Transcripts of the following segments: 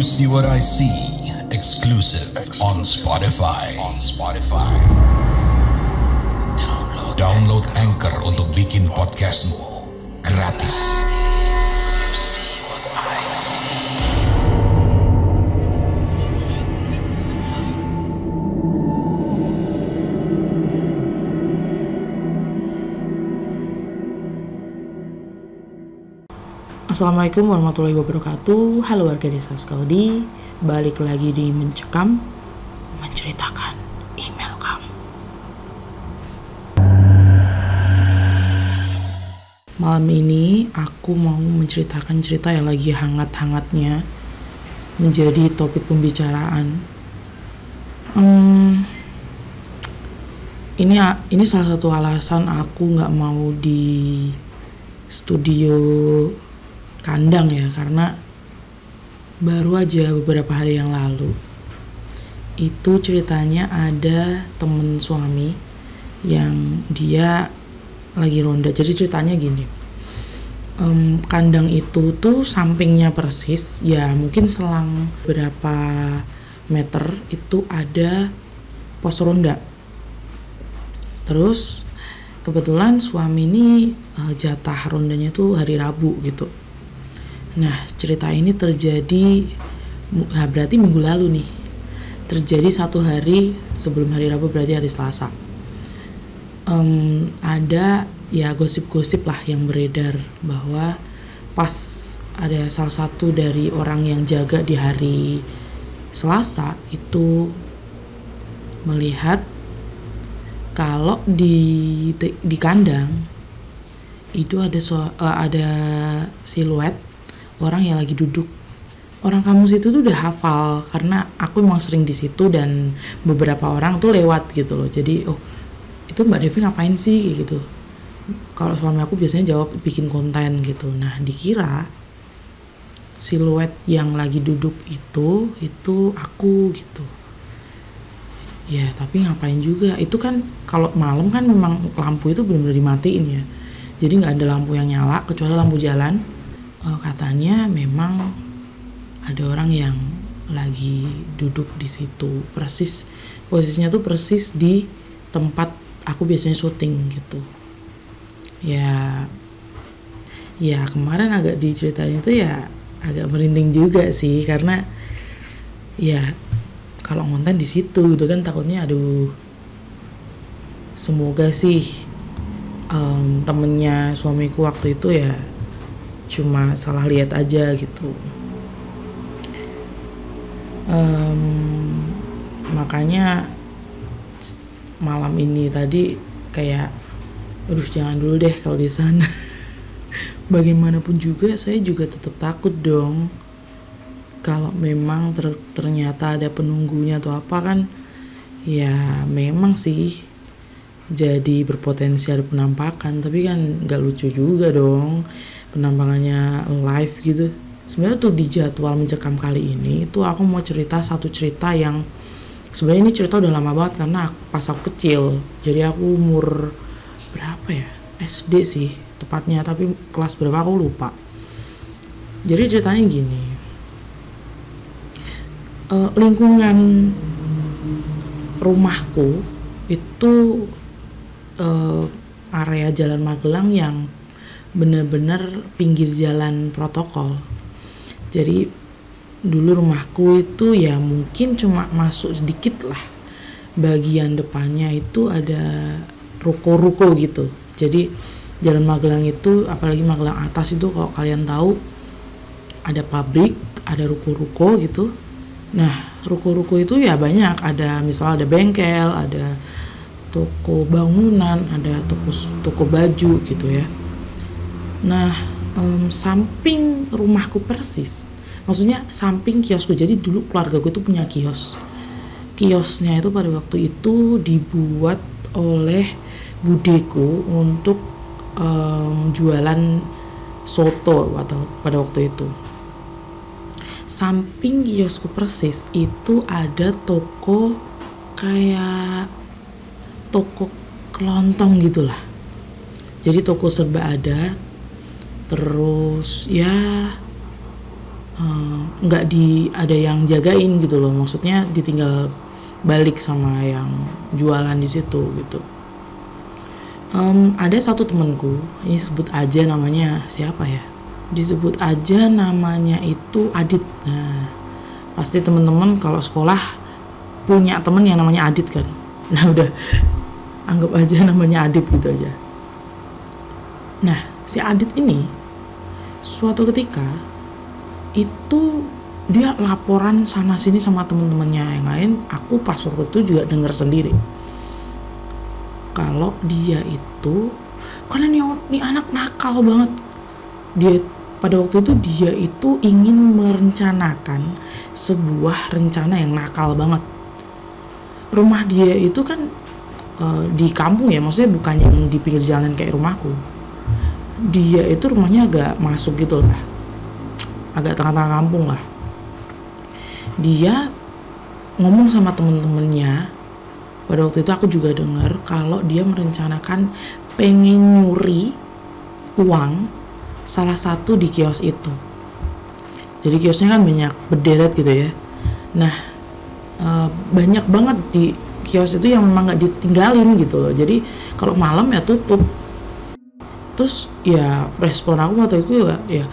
See What I See, exclusive on Spotify. Download Anchor untuk bikin podcastmu gratis. Assalamualaikum warahmatullahi wabarakatuh. Halo warga desa Skaudi, balik lagi di Mencekam, menceritakan email kamu. Malam ini aku mau menceritakan cerita yang lagi hangat-hangatnya menjadi topik pembicaraan. Ini salah satu alasan aku nggak mau di studio kandang ya, karena baru aja beberapa hari yang lalu itu ceritanya ada temen suami yang dia lagi ronda. Jadi ceritanya gini, kandang itu tuh sampingnya persis ya, mungkin selang berapa meter itu ada pos ronda. Terus kebetulan suami ini jatah rondanya tuh hari Rabu gitu. Nah, cerita ini terjadi berarti minggu lalu nih. Terjadi satu hari sebelum hari Rabu, berarti hari Selasa. Ada ya gosip-gosip lah yang beredar bahwa pas ada salah satu dari orang yang jaga di hari Selasa itu melihat kalau di kandang itu ada siluet orang yang lagi duduk. Orang kampung situ tuh udah hafal karena aku emang sering di situ dan beberapa orang tuh lewat gitu loh. Jadi itu Mbak Devi ngapain sih kayak gitu. Kalau suami aku biasanya jawab bikin konten gitu. Nah, dikira siluet yang lagi duduk itu aku gitu. Ya, tapi ngapain juga? Itu kan kalau malam kan memang lampu itu benar-benar dimatiin ya. Jadi nggak ada lampu yang nyala kecuali lampu jalan. Katanya memang ada orang yang lagi duduk di situ, persis posisinya tuh persis di tempat aku biasanya syuting gitu. Ya kemarin agak diceritain itu ya agak merinding juga sih, karena ya kalau ngonten di situ gitu kan takutnya semoga sih temennya suamiku waktu itu ya cuma salah lihat aja gitu. Makanya malam ini tadi kayak jangan dulu deh kalau di sana. Bagaimanapun juga saya juga tetap takut dong. Kalau memang ternyata ada penunggunya atau apa kan, ya memang sih jadi berpotensi ada penampakan, tapi kan nggak lucu juga dong penampakannya live gitu. Sebenarnya tuh di jadwal Mencekam kali ini tuh aku mau cerita satu cerita yang sebenarnya ini cerita udah lama banget karena pas aku kecil. Jadi aku umur berapa ya? SD sih tepatnya, tapi kelas berapa aku lupa. Jadi ceritanya gini. Lingkungan rumahku itu area Jalan Magelang yang benar-benar pinggir jalan protokol. Jadi dulu rumahku itu ya mungkin cuma masuk sedikit lah. Bagian depannya itu ada ruko-ruko gitu. Jadi Jalan Magelang itu, apalagi Magelang atas itu kalau kalian tahu ada pabrik, ada ruko-ruko gitu. Nah, ruko-ruko itu ya banyak, ada misalnya ada bengkel, ada toko bangunan, ada toko baju gitu ya. Nah, samping rumahku persis, maksudnya samping kiosku. Jadi dulu keluarga gue tuh punya kios. Kiosnya itu pada waktu itu dibuat oleh budeku untuk jualan soto atau pada waktu itu. Samping kiosku persis itu ada toko kayak toko kelontong gitulah. Jadi toko serba ada. Terus ya nggak ada yang jagain gitu loh, maksudnya ditinggal balik sama yang jualan di situ gitu. Ada satu temanku, ini sebut aja namanya siapa ya, disebut aja namanya itu Adit. Nah, pasti teman-teman kalau sekolah punya temen yang namanya Adit kan. Nah udah, anggap aja namanya Adit gitu aja. Nah si Adit ini suatu ketika itu dia laporan sana sini sama temen-temennya yang lain. Aku pas waktu itu juga denger sendiri kalau dia itu, karena nih anak nakal banget. Dia pada waktu itu dia itu ingin merencanakan sebuah rencana yang nakal banget. Rumah dia itu kan di kampung ya, maksudnya bukan yang di pinggir jalan kayak rumahku. Dia itu rumahnya agak masuk gitu lah, agak tengah-tengah kampung lah. Dia ngomong sama temen-temennya, pada waktu itu aku juga dengar kalau dia merencanakan pengen nyuri uang salah satu di kios itu. Jadi kiosnya kan banyak berderet gitu ya. Nah banyak banget di kios itu yang memang nggak ditinggalin gitu loh. Jadi kalau malam ya tutup. Terus ya respon aku waktu itu ya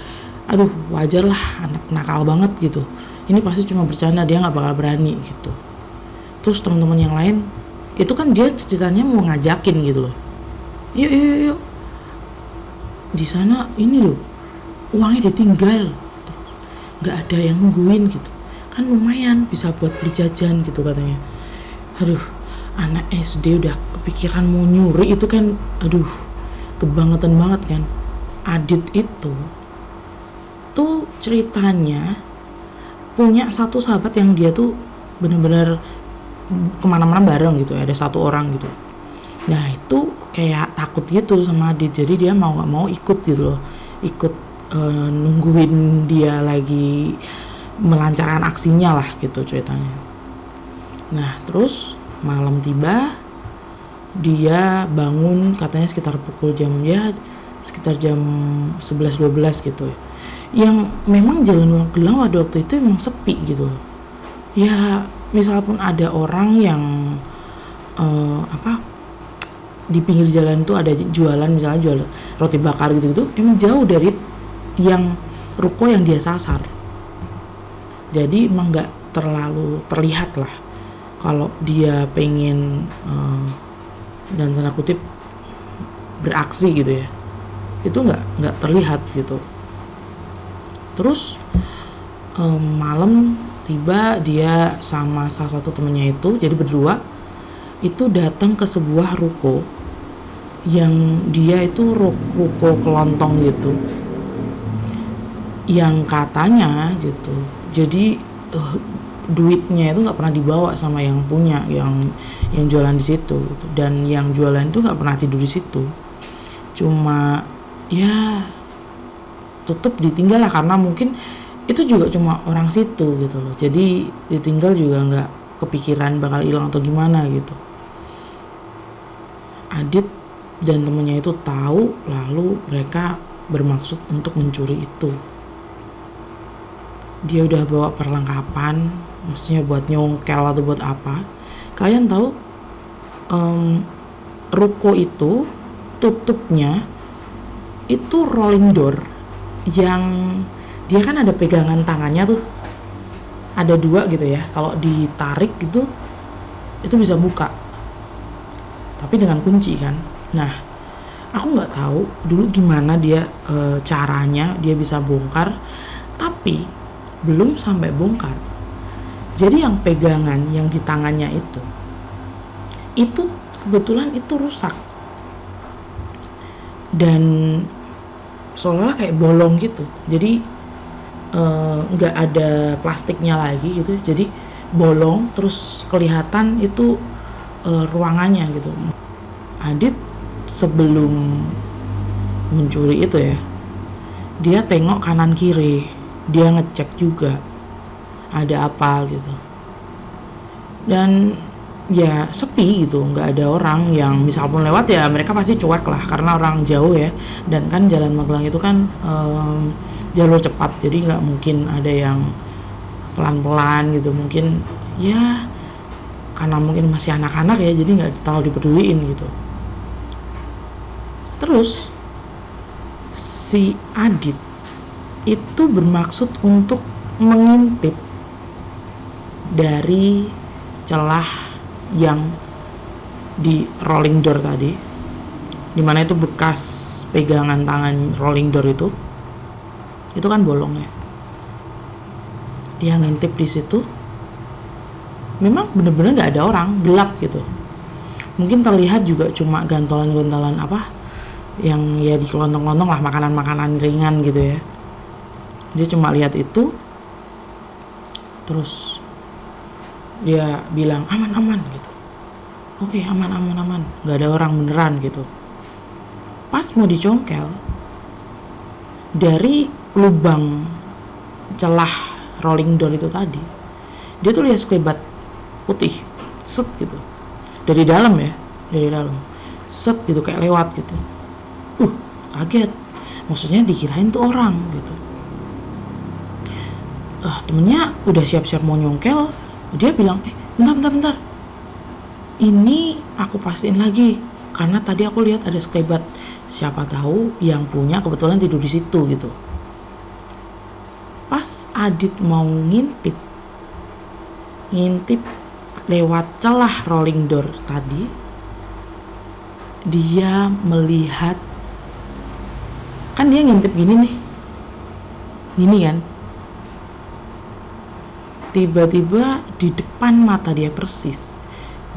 aduh wajar lah, anak nakal banget gitu, ini pasti cuma bercanda, dia nggak bakal berani gitu. Terus teman-teman yang lain itu kan dia ceritanya mau ngajakin gitu loh, yuk di sana ini loh uangnya ditinggal, nggak ada yang nungguin gitu kan, lumayan bisa buat beli jajan gitu katanya. Aduh, anak SD udah kepikiran mau nyuri itu kan, aduh kebangetan banget kan. Adit itu tuh ceritanya punya satu sahabat yang dia tuh bener-bener kemana-mana bareng gitu, ada satu orang gitu. Nah itu kayak takut gitu sama Adit, jadi dia mau nggak mau ikut gitu loh, ikut nungguin dia lagi melancarkan aksinya lah gitu ceritanya. Nah terus malam tiba, dia bangun katanya sekitar pukul sekitar jam 11-12 gitu, yang memang jalan Magelang pada waktu itu emang sepi gitu. Ya misalpun ada orang yang di pinggir jalan tuh ada jualan, misalnya jual roti bakar gitu emang jauh dari yang ruko yang dia sasar. Jadi emang nggak terlalu terlihat lah kalau dia pengen dan tanda kutip beraksi gitu ya, itu nggak terlihat gitu. Terus malam tiba dia sama salah satu temennya itu, jadi berdua itu datang ke sebuah ruko yang dia itu ruko kelontong gitu, yang katanya gitu jadi duitnya itu nggak pernah dibawa sama yang punya, yang jualan di situ gitu. Dan yang jualan itu nggak pernah tidur di situ, cuma ya tutup ditinggal lah, karena mungkin itu juga cuma orang situ gitu loh, jadi ditinggal juga nggak kepikiran bakal hilang atau gimana gitu. Adit dan temennya itu tahu, lalu mereka bermaksud untuk mencuri itu. Dia udah bawa perlengkapan, maksudnya buat nyongkel atau buat apa. Kalian tahu ruko itu tutupnya itu rolling door, yang dia kan ada pegangan tangannya tuh, ada dua gitu ya, kalau ditarik gitu itu bisa buka, tapi dengan kunci kan. Nah aku nggak tahu dulu gimana dia caranya dia bisa bongkar, tapi belum sampai bongkar, jadi yang pegangan yang di tangannya itu kebetulan itu rusak dan seolah-olah kayak bolong gitu, jadi nggak ada plastiknya lagi gitu, jadi bolong terus kelihatan itu ruangannya gitu. Adit sebelum mencuri itu ya, dia tengok kanan kiri, dia ngecek juga ada apa gitu. Dan ya sepi gitu, nggak ada orang. Yang misal pun lewat ya mereka pasti cuek lah karena orang jauh ya, dan kan Jalan Magelang itu kan jalur cepat, jadi nggak mungkin ada yang pelan-pelan gitu. Mungkin ya karena mungkin masih anak-anak ya, jadi nggak terlalu dipeduliin gitu. Terus si Adit itu bermaksud untuk mengintip dari celah yang di rolling door tadi, dimana itu bekas pegangan tangan rolling door itu kan bolong ya. Dia ngintip di situ, memang bener-bener nggak ada orang, gelap gitu. Mungkin terlihat juga cuma gantolan-gantolan apa yang ya di kelontong-kelontong lah, makanan-makanan ringan gitu ya. Dia cuma lihat itu, terus dia bilang aman gitu. Oke, aman, nggak ada orang beneran gitu. Pas mau dicongkel, dari lubang celah rolling door itu tadi, dia tuh lihat sekelebat putih, set gitu, dari dalam ya, set gitu, kayak lewat gitu. Kaget, maksudnya dikirain tuh orang gitu. Temennya udah siap-siap mau nyongkel, dia bilang, bentar, ini aku pastiin lagi, karena tadi aku lihat ada sekelebat, siapa tahu yang punya kebetulan tidur di situ gitu. Pas Adit mau ngintip lewat celah rolling door tadi, dia melihat, kan dia ngintip gini kan, tiba-tiba di depan mata dia persis,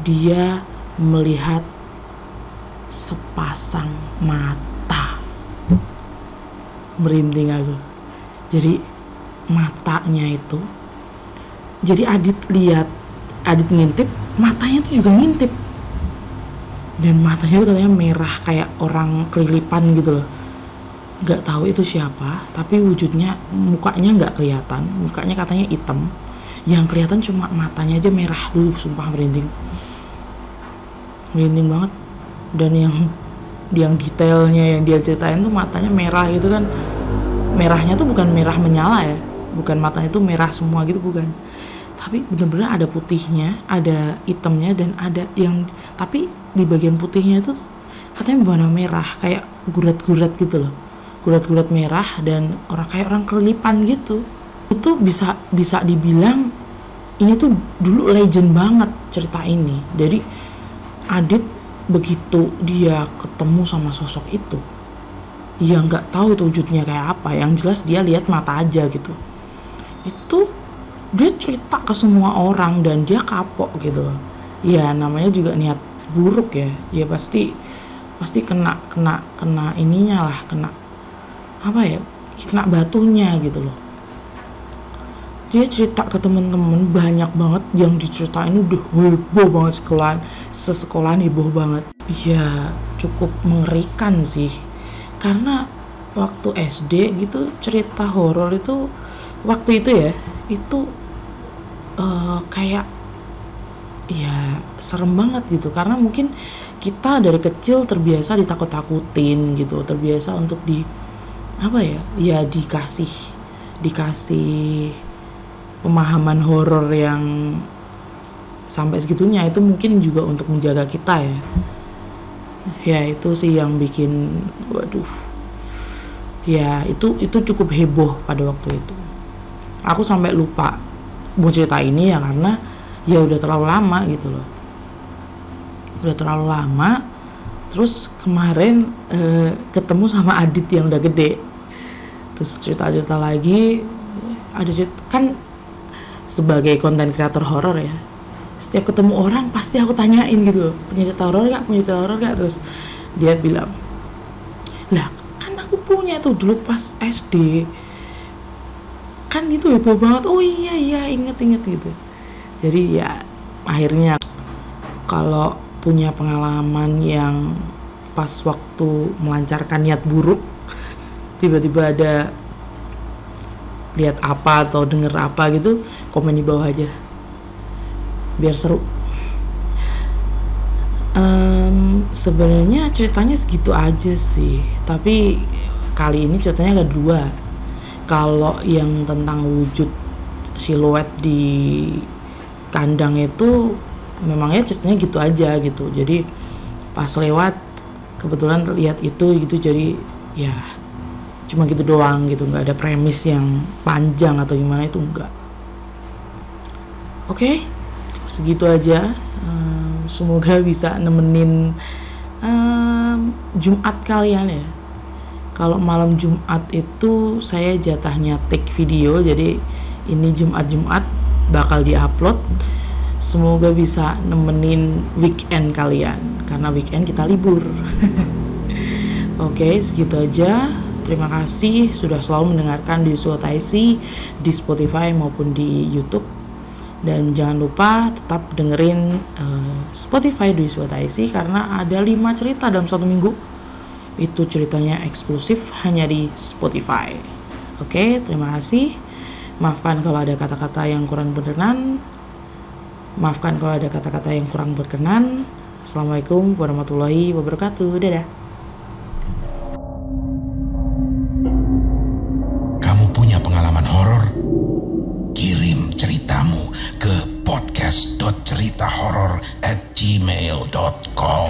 dia melihat sepasang mata. Merinding aku. Jadi matanya itu, jadi Adit ngintip, matanya itu juga ngintip, dan matanya itu katanya merah kayak orang kelilipan gitu loh. Gak tahu itu siapa, tapi wujudnya, mukanya nggak kelihatan, mukanya katanya hitam, yang kelihatan cuma matanya aja merah. Dulu sumpah merinding banget. Dan yang detailnya yang dia ceritain tuh matanya merah gitu kan, merahnya tuh bukan merah menyala ya, bukan matanya tuh merah semua gitu, bukan, tapi bener-bener ada putihnya, ada hitamnya, dan ada yang, tapi di bagian putihnya itu tuh katanya berwarna merah kayak gurat-gurat gitu loh, gurat-gurat merah, dan kayak orang kelilipan gitu. Itu bisa dibilang ini tuh dulu legend banget cerita ini. Jadi Adit begitu dia ketemu sama sosok itu, ya nggak tahu itu wujudnya kayak apa, yang jelas dia lihat mata aja gitu. Itu dia cerita ke semua orang dan dia kapok gitu. Ya namanya juga niat buruk ya, ya pasti kena ininya lah, kena apa ya, kena batunya gitu loh. Dia cerita ke temen-temen, banyak banget yang diceritain, udah heboh banget sesekolahan heboh banget. Ya cukup mengerikan sih, karena waktu SD gitu cerita horor itu waktu itu ya, itu kayak ya serem banget gitu, karena mungkin kita dari kecil terbiasa ditakut-takutin gitu, terbiasa untuk dikasih pemahaman horor yang sampai segitunya. Itu mungkin juga untuk menjaga kita ya. Ya itu sih yang bikin, waduh, ya itu cukup heboh pada waktu itu. Aku sampai lupa mau cerita ini ya, karena ya udah terlalu lama gitu loh, udah terlalu lama. Terus kemarin ketemu sama Adit yang udah gede, terus cerita lagi. Ada cerita, kan sebagai konten kreator horor ya, setiap ketemu orang pasti aku tanyain gitu, punya cerita horor gak? Terus dia bilang, lah kan aku punya tuh dulu pas SD, kan itu heboh banget. Oh iya inget gitu. Jadi ya akhirnya kalau punya pengalaman yang pas waktu melancarkan niat buruk, tiba-tiba ada lihat apa atau denger apa gitu, komen di bawah aja biar seru. Sebenarnya ceritanya segitu aja sih, tapi kali ini ceritanya ada dua. Kalau yang tentang wujud siluet di kandang itu memangnya ceritanya gitu aja gitu. Jadi pas lewat kebetulan lihat itu gitu, jadi ya cuma gitu doang gitu, nggak ada premis yang panjang atau gimana, itu enggak. Oke, segitu aja. Semoga bisa nemenin Jumat kalian ya. Kalau malam Jumat itu saya jatahnya take video, jadi ini Jumat bakal diupload. Semoga bisa nemenin weekend kalian, karena weekend kita libur. Oke, segitu aja. Terima kasih sudah selalu mendengarkan Dwi Suwotaisi di Spotify maupun di YouTube. Dan jangan lupa tetap dengerin Spotify Dwi Suwotaisi, karena ada 5 cerita dalam 1 minggu. Itu ceritanya eksklusif hanya di Spotify. Oke, terima kasih. Maafkan kalau ada kata-kata yang kurang berkenan. Assalamualaikum warahmatullahi wabarakatuh. Dadah. Kamu punya pengalaman horor? Kirim ceritamu ke podcast.ceritahoror@gmail.com.